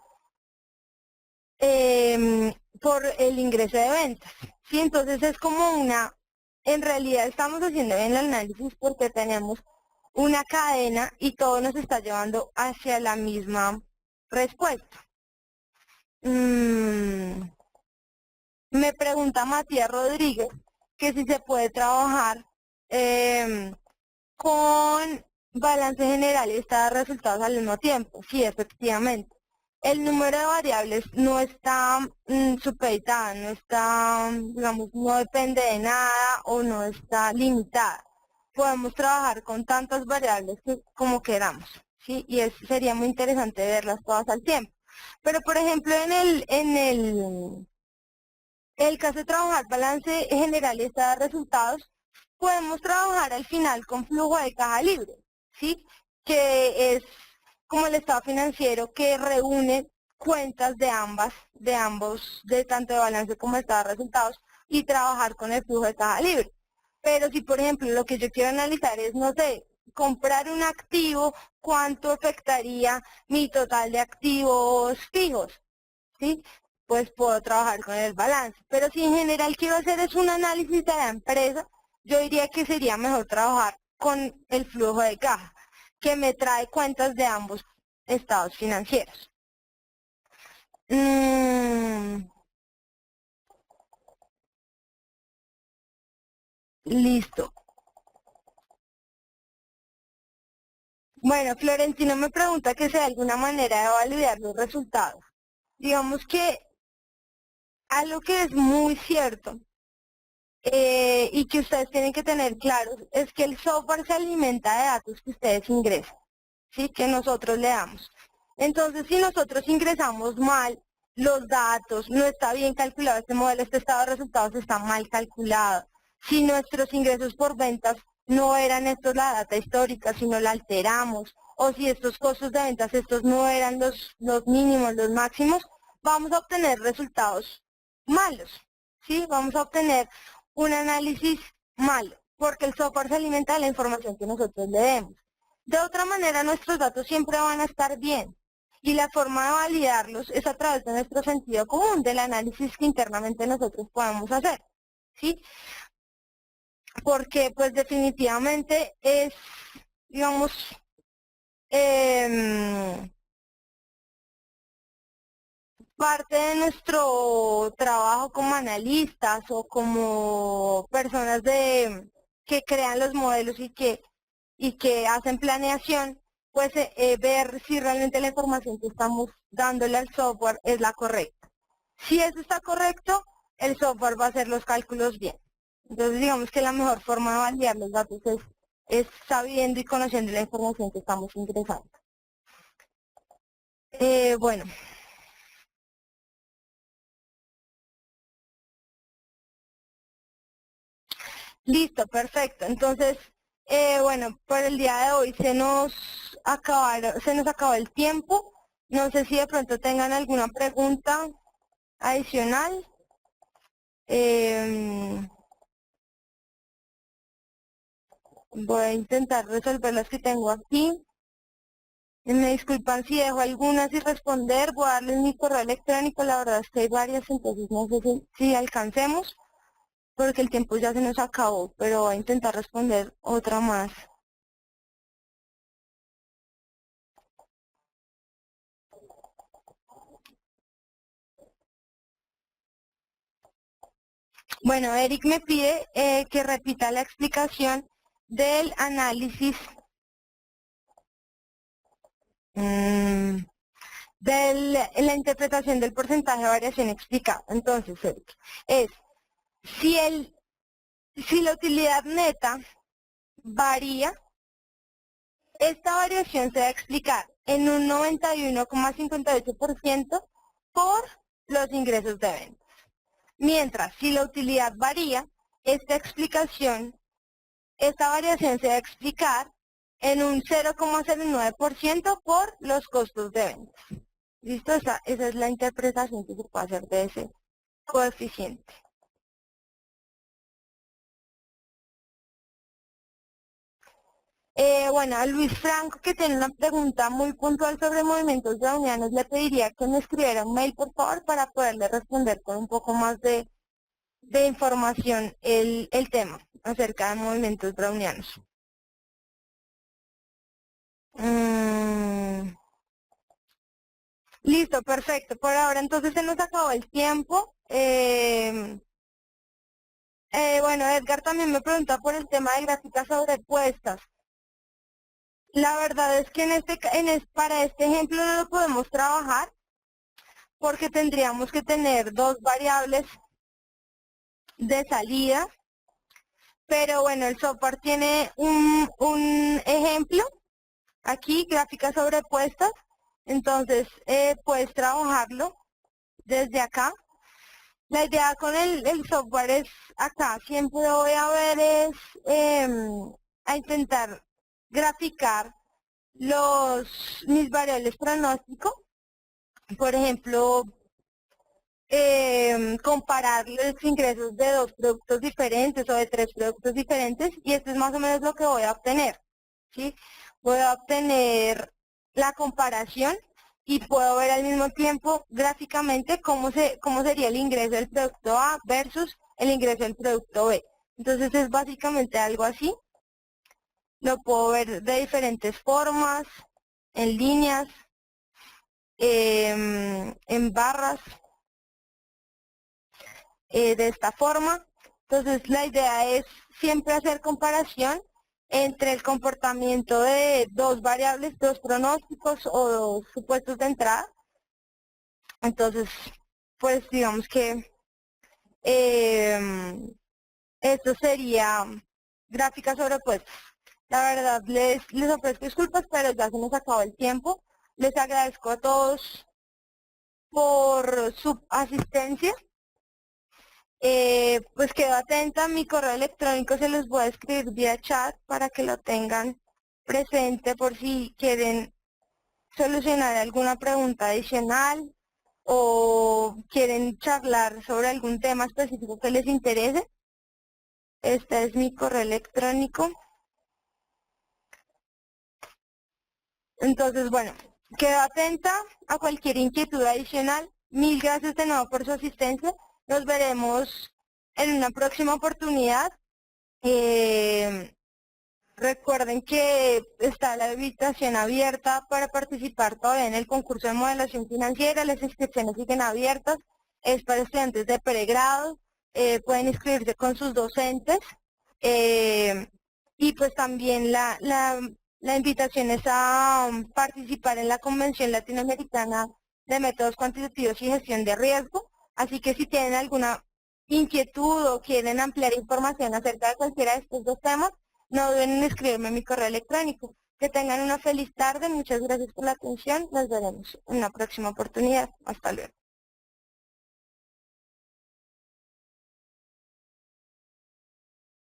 por el ingreso de ventas. ¿Sí? Entonces es como en realidad estamos haciendo bien el análisis porque tenemos una cadena y todo nos está llevando hacia la misma respuesta. Me pregunta Matías Rodríguez que si se puede trabajar con balance general y estar resultados al mismo tiempo. Sí, efectivamente. El número de variables no está supeditada, no está, digamos, no depende de nada o no está limitada. Podemos trabajar con tantas variables como queramos, ¿sí? Y sería muy interesante verlas todas al tiempo. Pero, por ejemplo, el caso de trabajar balance general y estado de resultados, podemos trabajar al final con flujo de caja libre, ¿sí? Que es como el estado financiero que reúne cuentas de tanto de balance como de estado de resultados y trabajar con el flujo de caja libre. Pero si, por ejemplo, lo que yo quiero analizar es, no sé, comprar un activo, ¿cuánto afectaría mi total de activos fijos? ¿Sí? Pues puedo trabajar con el balance. Pero si en general quiero hacer es un análisis de la empresa, yo diría que sería mejor trabajar con el flujo de caja, que me trae cuentas de ambos estados financieros. Listo. Bueno, Florentino me pregunta que si hay alguna manera de validar los resultados. Digamos que algo que es muy cierto y que ustedes tienen que tener claros es que el software se alimenta de datos que ustedes ingresan, ¿sí? Que nosotros le damos. Entonces, si nosotros ingresamos mal los datos, no está bien calculado este modelo, este estado de resultados está mal calculado. Si nuestros ingresos por ventas no eran estos la data histórica, sino la alteramos, o si estos costos de ventas, estos no eran los mínimos, los máximos, vamos a obtener resultados malos, ¿sí? Vamos a obtener un análisis malo, porque el software se alimenta de la información que nosotros le demos. De otra manera, nuestros datos siempre van a estar bien, y la forma de validarlos es a través de nuestro sentido común, del análisis que internamente nosotros podemos hacer, ¿sí? Porque, pues, definitivamente es, digamos, parte de nuestro trabajo como analistas o como personas que crean los modelos y que hacen planeación, pues ver si realmente la información que estamos dándole al software es la correcta. Si eso está correcto, el software va a hacer los cálculos bien. Entonces, digamos que la mejor forma de validar los datos es sabiendo y conociendo la información que estamos ingresando. Bueno. Listo, perfecto. Entonces, bueno, por el día de hoy se nos acabó el tiempo. No sé si de pronto tengan alguna pregunta adicional. Voy a intentar resolver las que tengo aquí. Me disculpan si dejo algunas sin responder. Voy a darles mi correo electrónico. La verdad es que hay varias, entonces no sé si alcancemos, porque el tiempo ya se nos acabó, pero voy a intentar responder otra más. Bueno, Eric me pide que repita la explicación del análisis de la interpretación del porcentaje de variación explicado. Entonces, Eric, es si, si la utilidad neta varía, esta variación se va a explicar en un 91,58% por los ingresos de venta. Mientras, si la utilidad varía, esta variación se va a explicar en un 0,09% por los costos de venta. ¿Listo? Esa es la interpretación que se puede hacer de ese coeficiente. Bueno, a Luis Franco, que tiene una pregunta muy puntual sobre movimientos brownianos, le pediría que me escribiera un mail, por favor, para poderle responder con un poco más de información el tema acerca de movimientos brownianos. Listo, perfecto. Por ahora entonces se nos acabó el tiempo. Bueno, Edgar también me pregunta por el tema de gráficas sobrepuestas. La verdad es que para este ejemplo no lo podemos trabajar porque tendríamos que tener dos variables de salida. Pero bueno, el software tiene un ejemplo aquí, gráficas sobrepuestas. Entonces puedes trabajarlo desde acá. La idea con el software es acá, siempre voy a ver a intentar graficar mis variables pronóstico. Por ejemplo, comparar los ingresos de dos productos diferentes o de tres productos diferentes, y esto es más o menos lo que voy a obtener, ¿sí? Voy a obtener la comparación y puedo ver al mismo tiempo gráficamente cómo sería el ingreso del producto A versus el ingreso del producto B. Entonces es básicamente algo así. Lo puedo ver de diferentes formas, en líneas, en barras, de esta forma. Entonces la idea es siempre hacer comparación entre el comportamiento de dos variables, dos pronósticos o dos supuestos de entrada. Entonces, pues digamos que Esto sería gráficas sobrepuestas. La verdad, les ofrezco disculpas, pero ya se nos acabó el tiempo. Les agradezco a todos por su asistencia. Pues quedo atenta, mi correo electrónico se los voy a escribir vía chat para que lo tengan presente por si quieren solucionar alguna pregunta adicional o quieren charlar sobre algún tema específico que les interese. Este es mi correo electrónico. Entonces, bueno, quedo atenta a cualquier inquietud adicional. Mil gracias de nuevo por su asistencia. Nos veremos en una próxima oportunidad. Recuerden que está la invitación abierta para participar todavía en el concurso de modelación financiera. Las inscripciones siguen abiertas. Es para estudiantes de pregrado. Pueden inscribirse con sus docentes. Y pues también la invitación es a participar en la Convención Latinoamericana de Métodos Cuantitativos y Gestión de Riesgo. Así que si tienen alguna inquietud o quieren ampliar información acerca de cualquiera de estos dos temas, no duden en escribirme a mi correo electrónico. Que tengan una feliz tarde. Muchas gracias por la atención. Nos veremos en una próxima oportunidad. Hasta luego.